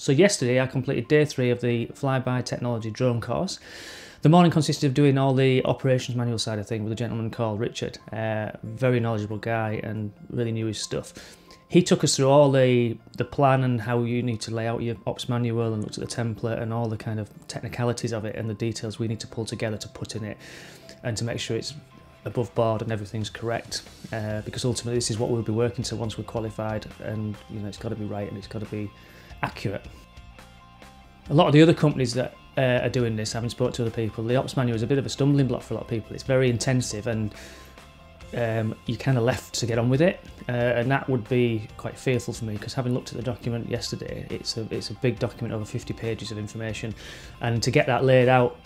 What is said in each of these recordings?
So yesterday I completed day 3 of the Flyby Technology drone course. The morning consisted of doing all the operations manual side of things with a gentleman called Richard, very knowledgeable guy and really knew his stuff. He took us through all the plan and how you need to lay out your ops manual and looked at the template and all the kind of technicalities of it and the details we need to pull together to put in it and to make sure it's above board and everything's correct, because ultimately this is what we'll be working to once we're qualified, and it's got to be right and it's got to be accurate. A lot of the other companies that are doing this, having spoken to other people, the ops manual is a bit of a stumbling block for a lot of people. It's very intensive and you're kind of left to get on with it, and that would be quite fearful for me, because having looked at the document yesterday, it's a big document, over 50 pages of information, and to get that laid out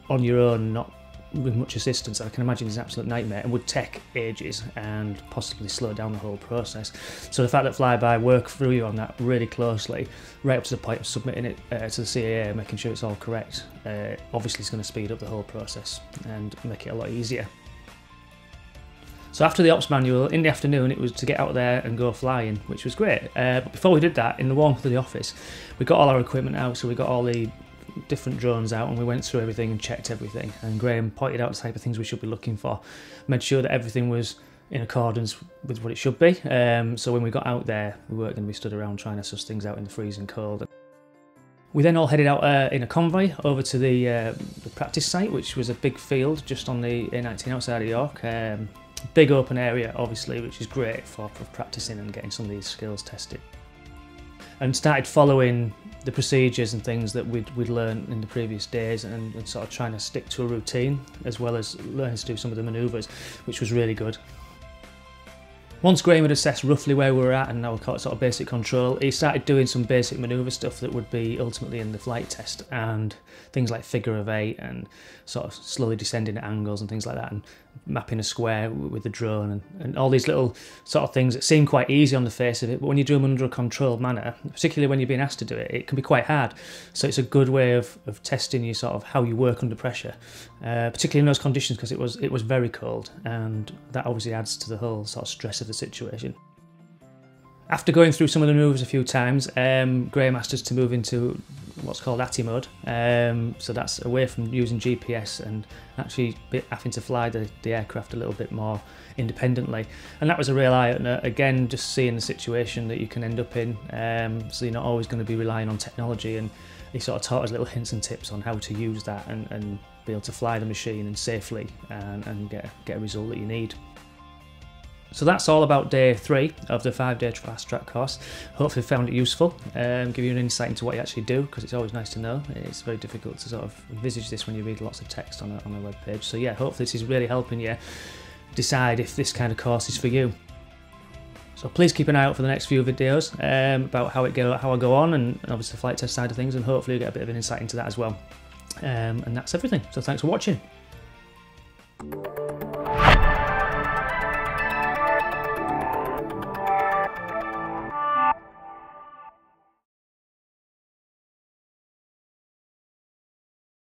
on your own, not with much assistance, I can imagine is an absolute nightmare and would take ages and possibly slow down the whole process. So the fact that Flyby work through you on that really closely, right up to the point of submitting it to the CAA, making sure it's all correct, obviously is going to speed up the whole process and make it a lot easier. So after the ops manual, in the afternoon, it was to get out there and go flying, which was great. But before we did that, in the warmth of the office, we got all our equipment out, so we got all the different drones out and we went through everything and checked everything, and Graham pointed out the type of things we should be looking for, made sure that everything was in accordance with what it should be, so when we got out there we weren't going to be stood around trying to suss things out in the freezing cold. We then all headed out in a convoy over to the practice site, which was a big field just on the A19 outside of York, big open area obviously, which is great for practicing and getting some of these skills tested, and started following the procedures and things that we'd learned in the previous days, and sort of trying to stick to a routine as well as learning to do some of the manoeuvres, which was really good. Once Graham had assessed roughly where we were at and our sort of basic control, he started doing some basic manoeuvre stuff that would be ultimately in the flight test, and things like figure of 8 and sort of slowly descending at angles and things like that, and mapping a square with the drone, and all these little sort of things that seem quite easy on the face of it, but when you do them under a controlled manner, particularly when you're being asked to do it, it can be quite hard. So it's a good way of testing you sort of how you work under pressure, particularly in those conditions, because it was very cold, and that obviously adds to the whole sort of stress of the situation. After going through some of the manoeuvres a few times, Graham asked us to move into what's called ATTI mode, so that's away from using GPS and actually having to fly the aircraft a little bit more independently, and that was a real eye-opener. Again, just seeing the situation that you can end up in, so you're not always going to be relying on technology, and he sort of taught us little hints and tips on how to use that and be able to fly the machine and safely and get a result that you need. So that's all about day 3 of the 5-day fast track course. Hopefully found it useful, give you an insight into what you actually do, because it's always nice to know. It's very difficult to sort of envisage this when you read lots of text on a web page. So yeah, hopefully this is really helping you decide if this kind of course is for you. So please keep an eye out for the next few videos about how I go on, and obviously the flight test side of things, and hopefully you get a bit of an insight into that as well. And that's everything. So thanks for watching.